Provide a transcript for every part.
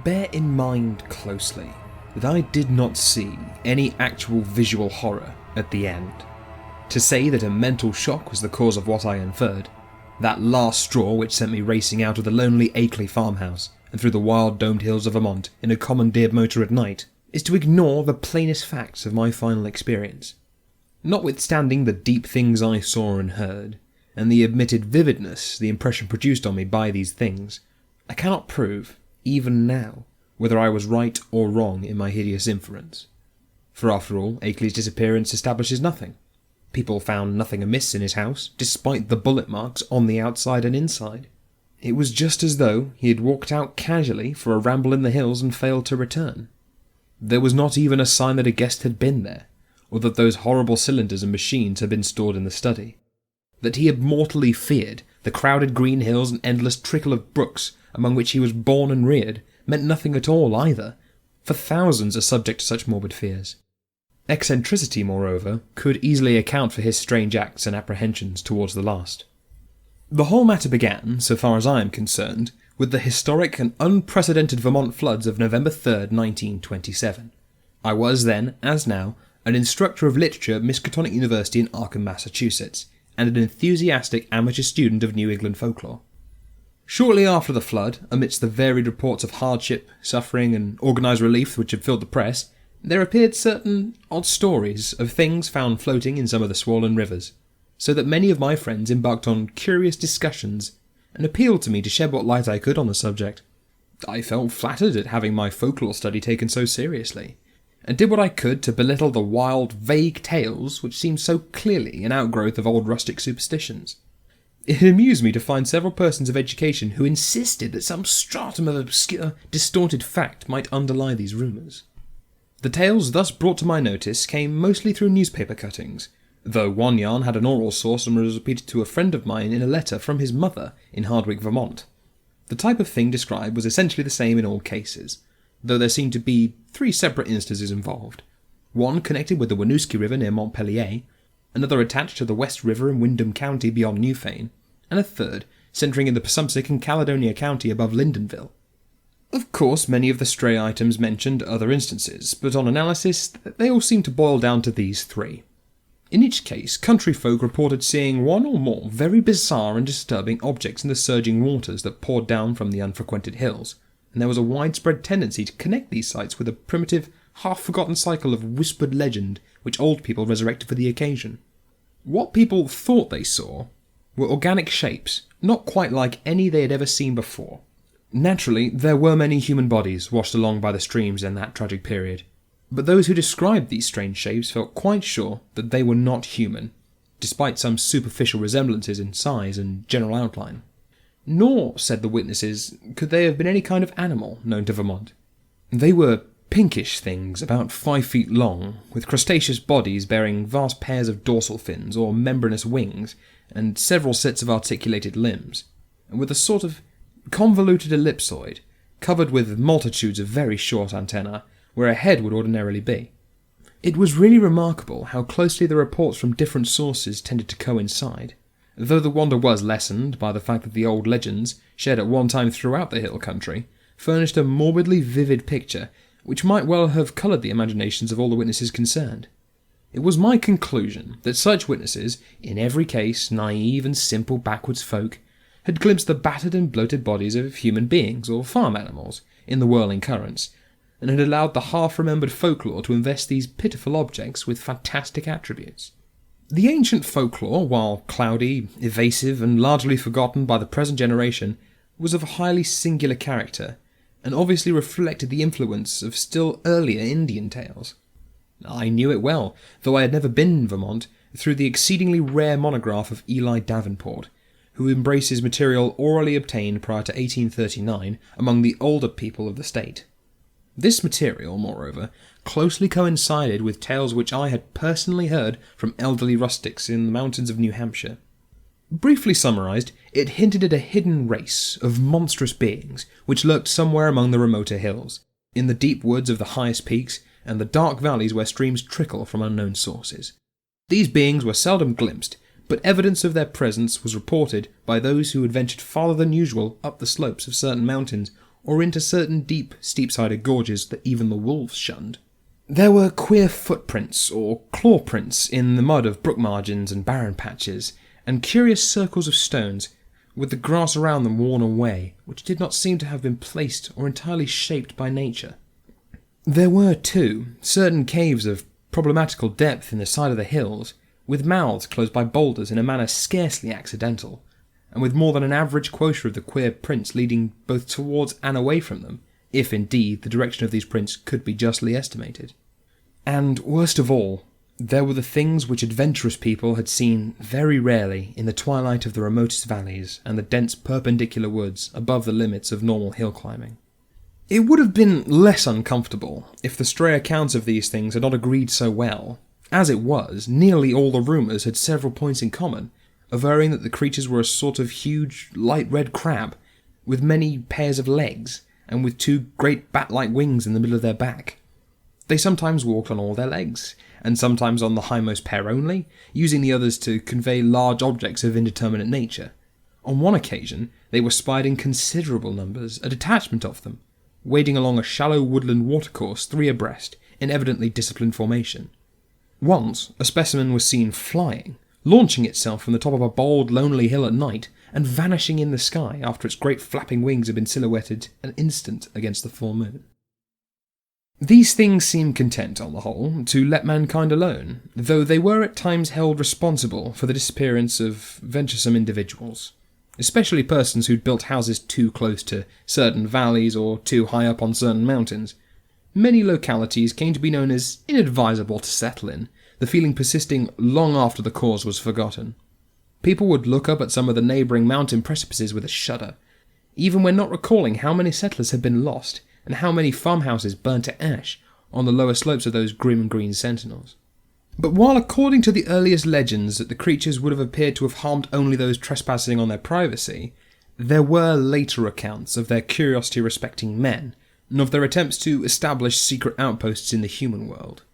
Bear in mind closely that I did not see any actual visual horror at the end. To say that a mental shock was the cause of what I inferred, that last straw which sent me racing out of the lonely Akeley farmhouse and through the wild domed hills of Vermont in a commandeered motor at night, is to ignore the plainest facts of my final experience. Notwithstanding the deep things I saw and heard, and the admitted vividness the impression produced on me by these things, I cannot prove, even now, whether I was right or wrong in my hideous inference. For after all, Akeley's disappearance establishes nothing. People found nothing amiss in his house, despite the bullet marks on the outside and inside. It was just as though he had walked out casually for a ramble in the hills and failed to return. There was not even a sign that a guest had been there, or that those horrible cylinders and machines had been stored in the study. That he had mortally feared the crowded green hills and endless trickle of brooks among which he was born and reared meant nothing at all either, for thousands are subject to such morbid fears. Eccentricity, moreover, could easily account for his strange acts and apprehensions towards the last. The whole matter began, so far as I am concerned, with the historic and unprecedented Vermont floods of November 3rd, 1927. I was then, as now, an instructor of literature at Miskatonic University in Arkham, Massachusetts, and an enthusiastic amateur student of New England folklore. Shortly after the flood, amidst the varied reports of hardship, suffering, and organised relief which had filled the press, there appeared certain odd stories of things found floating in some of the swollen rivers, so that many of my friends embarked on curious discussions and appealed to me to shed what light I could on the subject. I felt flattered at having my folklore study taken so seriously, and did what I could to belittle the wild, vague tales which seemed so clearly an outgrowth of old rustic superstitions. It amused me to find several persons of education who insisted that some stratum of obscure, distorted fact might underlie these rumours. The tales thus brought to my notice came mostly through newspaper cuttings, though one yarn had an oral source and was repeated to a friend of mine in a letter from his mother in Hardwick, Vermont. The type of thing described was essentially the same in all cases, though there seemed to be 3 separate instances involved. One connected with the Winooski River near Montpelier, another attached to the West River in Windham County beyond Newfane, and a third centering in the Passumpsic and Caledonia County above Lyndonville. Of course, many of the stray items mentioned other instances, but on analysis, they all seem to boil down to these 3. In each case, country folk reported seeing one or more very bizarre and disturbing objects in the surging waters that poured down from the unfrequented hills, and there was a widespread tendency to connect these sites with a primitive, half-forgotten cycle of whispered legend which old people resurrected for the occasion. What people thought they saw were organic shapes, not quite like any they had ever seen before. Naturally, there were many human bodies washed along by the streams in that tragic period, but those who described these strange shapes felt quite sure that they were not human, despite some superficial resemblances in size and general outline. Nor, said the witnesses, could they have been any kind of animal known to Vermont. They were pinkish things about 5 feet long, with crustaceous bodies bearing vast pairs of dorsal fins or membranous wings, and several sets of articulated limbs, and with a sort of convoluted ellipsoid, covered with multitudes of very short antennae, where a head would ordinarily be. It was really remarkable how closely the reports from different sources tended to coincide, though the wonder was lessened by the fact that the old legends, shared at one time throughout the hill country, furnished a morbidly vivid picture which might well have coloured the imaginations of all the witnesses concerned. It was my conclusion that such witnesses, in every case naive and simple backwoods folk, had glimpsed the battered and bloated bodies of human beings or farm animals in the whirling currents, and had allowed the half-remembered folklore to invest these pitiful objects with fantastic attributes. The ancient folklore, while cloudy, evasive, and largely forgotten by the present generation, was of a highly singular character, and obviously reflected the influence of still earlier Indian tales. I knew it well, though I had never been in Vermont, through the exceedingly rare monograph of Eli Davenport, who embraces material orally obtained prior to 1839 among the older people of the state. This material, moreover, closely coincided with tales which I had personally heard from elderly rustics in the mountains of New Hampshire. Briefly summarised, it hinted at a hidden race of monstrous beings which lurked somewhere among the remoter hills, in the deep woods of the highest peaks, and the dark valleys where streams trickle from unknown sources. These beings were seldom glimpsed, but evidence of their presence was reported by those who had ventured farther than usual up the slopes of certain mountains, or into certain deep, steep-sided gorges that even the wolves shunned. There were queer footprints or claw prints in the mud of brook margins and barren patches, and curious circles of stones, with the grass around them worn away, which did not seem to have been placed or entirely shaped by nature. There were, too, certain caves of problematical depth in the side of the hills, with mouths closed by boulders in a manner scarcely accidental, and with more than an average quota of the queer prints leading both towards and away from them, if indeed the direction of these prints could be justly estimated. And worst of all, there were the things which adventurous people had seen very rarely in the twilight of the remotest valleys and the dense perpendicular woods above the limits of normal hill climbing. It would have been less uncomfortable if the stray accounts of these things had not agreed so well. As it was, nearly all the rumours had several points in common, averring that the creatures were a sort of huge, light red crab, with many pairs of legs, and with two great bat-like wings in the middle of their back. They sometimes walked on all their legs, and sometimes on the hindmost pair only, using the others to convey large objects of indeterminate nature. On one occasion, they were spied in considerable numbers, a detachment of them, wading along a shallow woodland watercourse 3 abreast, in evidently disciplined formation. Once, a specimen was seen flying, launching itself from the top of a bold, lonely hill at night, and vanishing in the sky after its great flapping wings had been silhouetted an instant against the full moon. These things seemed content, on the whole, to let mankind alone, though they were at times held responsible for the disappearance of venturesome individuals, especially persons who'd built houses too close to certain valleys or too high up on certain mountains. Many localities came to be known as inadvisable to settle in, the feeling persisting long after the cause was forgotten. People would look up at some of the neighbouring mountain precipices with a shudder, even when not recalling how many settlers had been lost, and how many farmhouses burnt to ash on the lower slopes of those grim green sentinels. But while according to the earliest legends that the creatures would have appeared to have harmed only those trespassing on their privacy, there were later accounts of their curiosity respecting men, and of their attempts to establish secret outposts in the human world.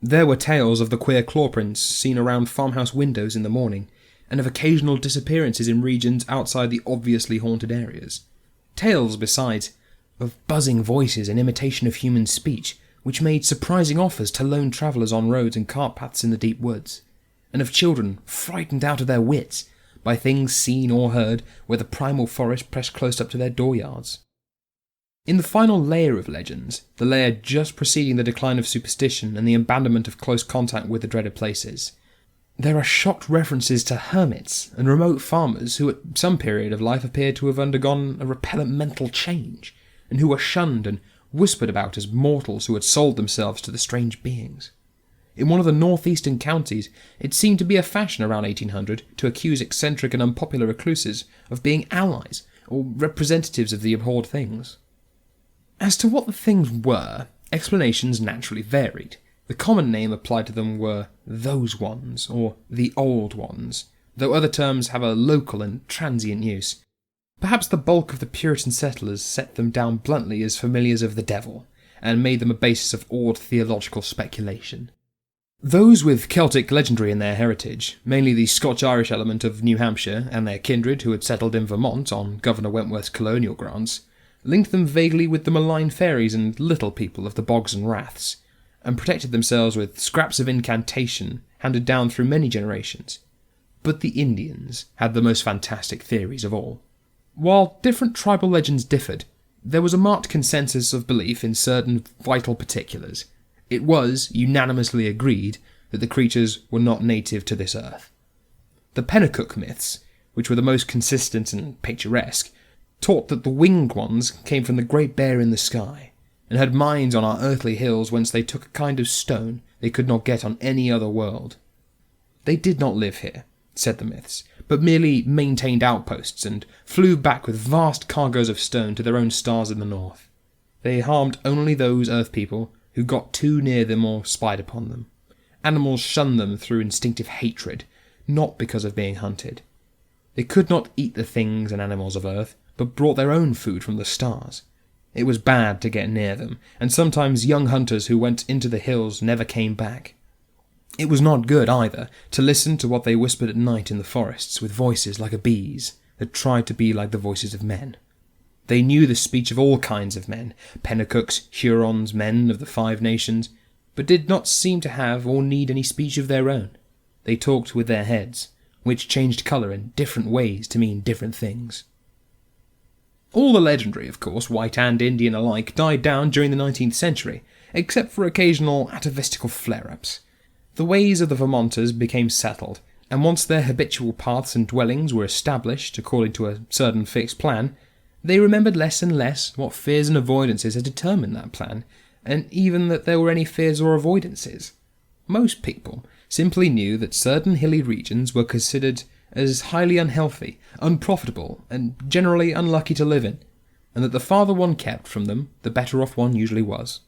There were tales of the queer clawprints seen around farmhouse windows in the morning, and of occasional disappearances in regions outside the obviously haunted areas. Tales, besides, of buzzing voices in imitation of human speech, which made surprising offers to lone travellers on roads and cart paths in the deep woods, and of children frightened out of their wits by things seen or heard where the primal forest pressed close up to their dooryards. In the final layer of legends, the layer just preceding the decline of superstition and the abandonment of close contact with the dreaded places, there are shocked references to hermits and remote farmers who at some period of life appeared to have undergone a repellent mental change, and who were shunned and whispered about as mortals who had sold themselves to the strange beings. In one of the northeastern counties, it seemed to be a fashion around 1800 to accuse eccentric and unpopular recluses of being allies or representatives of the abhorred things. As to what the things were, explanations naturally varied. The common name applied to them were those ones, or the old ones, though other terms have a local and transient use. Perhaps the bulk of the Puritan settlers set them down bluntly as familiars of the devil, and made them a basis of awed theological speculation. Those with Celtic legendary in their heritage, mainly the Scotch-Irish element of New Hampshire and their kindred who had settled in Vermont on Governor Wentworth's colonial grants, linked them vaguely with the malign fairies and little people of the bogs and raths, and protected themselves with scraps of incantation handed down through many generations. But the Indians had the most fantastic theories of all. While different tribal legends differed, there was a marked consensus of belief in certain vital particulars. It was unanimously agreed that the creatures were not native to this earth. The Pennacook myths, which were the most consistent and picturesque, taught that the winged ones came from the Great Bear in the sky, and had mines on our earthly hills whence they took a kind of stone they could not get on any other world. They did not live here, said the myths, but merely maintained outposts and flew back with vast cargoes of stone to their own stars in the north. They harmed only those earth people who got too near them or spied upon them. Animals shunned them through instinctive hatred, not because of being hunted. They could not eat the things and animals of earth, but brought their own food from the stars. It was bad to get near them, and sometimes young hunters who went into the hills never came back. It was not good, either, to listen to what they whispered at night in the forests with voices like a bee's that tried to be like the voices of men. They knew the speech of all kinds of men, Penacooks, Hurons, men of the Five Nations, but did not seem to have or need any speech of their own. They talked with their heads, which changed colour in different ways to mean different things. All the legendary, of course, white and Indian alike, died down during the 19th century, except for occasional atavistical flare-ups. The ways of the Vermonters became settled, and once their habitual paths and dwellings were established according to a certain fixed plan, they remembered less and less what fears and avoidances had determined that plan, and even that there were any fears or avoidances. Most people simply knew that certain hilly regions were considered as highly unhealthy, unprofitable, and generally unlucky to live in, and that the farther one kept from them, the better off one usually was.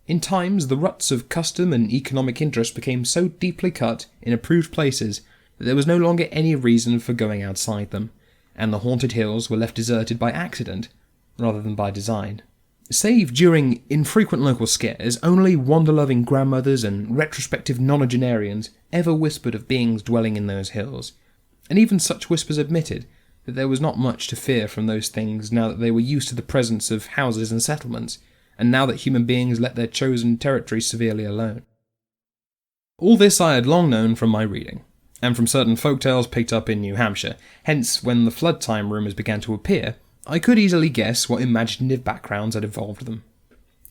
In times, the ruts of custom and economic interest became so deeply cut in approved places that there was no longer any reason for going outside them, and the haunted hills were left deserted by accident rather than by design. Save during infrequent local scares, only wander-loving grandmothers and retrospective nonagenarians ever whispered of beings dwelling in those hills, and even such whispers admitted that there was not much to fear from those things now that they were used to the presence of houses and settlements, and now that human beings let their chosen territory severely alone. All this I had long known from my reading, and from certain folktales picked up in New Hampshire, hence when the flood time rumours began to appear, I could easily guess what imaginative backgrounds had involved them.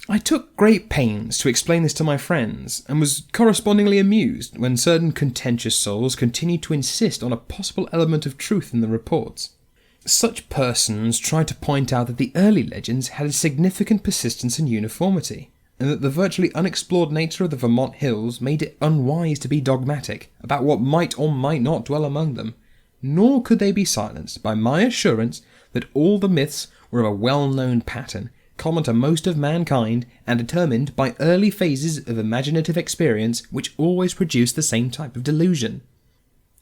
I took great pains to explain this to my friends, and was correspondingly amused when certain contentious souls continued to insist on a possible element of truth in the reports. Such persons tried to point out that the early legends had a significant persistence and uniformity, and that the virtually unexplored nature of the Vermont hills made it unwise to be dogmatic about what might or might not dwell among them, nor could they be silenced by my assurance that all the myths were of a well-known pattern, common to most of mankind, and determined by early phases of imaginative experience which always produced the same type of delusion.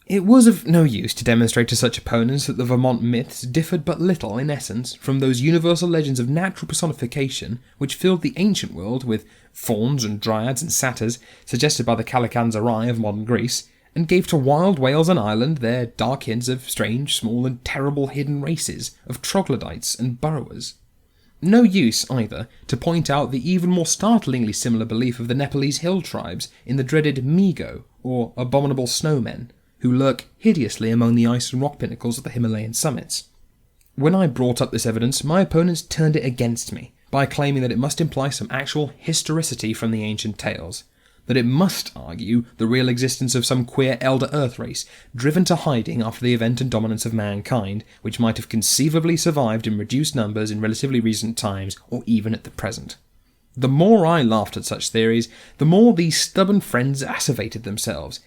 It was of no use to demonstrate to such opponents that the Vermont myths differed but little, in essence, from those universal legends of natural personification which filled the ancient world with fauns and dryads and satyrs, suggested by the Kalakanzarai of modern Greece, and gave to wild Wales and Ireland their dark hints of strange, small, and terrible hidden races of troglodytes and burrowers. No use, either, to point out the even more startlingly similar belief of the Nepalese hill tribes in the dreaded Migo, or abominable snowmen, who lurk hideously among the ice and rock pinnacles of the Himalayan summits. When I brought up this evidence, my opponents turned it against me by claiming that it must imply some actual historicity from the ancient tales, that it must argue the real existence of some queer elder Earth race, driven to hiding after the event and dominance of mankind, which might have conceivably survived in reduced numbers in relatively recent times, or even at the present. The more I laughed at such theories, the more these stubborn friends asseverated themselves,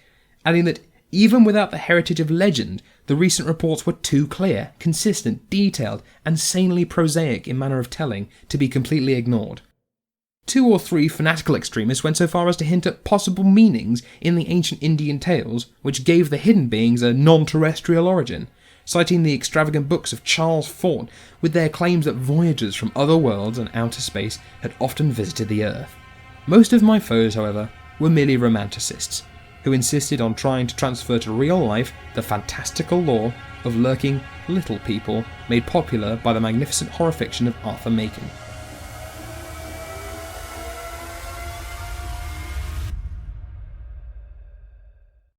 adding that even without the heritage of legend, the recent reports were too clear, consistent, detailed, and sanely prosaic in manner of telling to be completely ignored. 2 or 3 fanatical extremists went so far as to hint at possible meanings in the ancient Indian tales which gave the hidden beings a non-terrestrial origin, citing the extravagant books of Charles Fort with their claims that voyagers from other worlds and outer space had often visited the Earth. Most of my foes, however, were merely romanticists, who insisted on trying to transfer to real life the fantastical lore of lurking little people made popular by the magnificent horror fiction of Arthur Machen.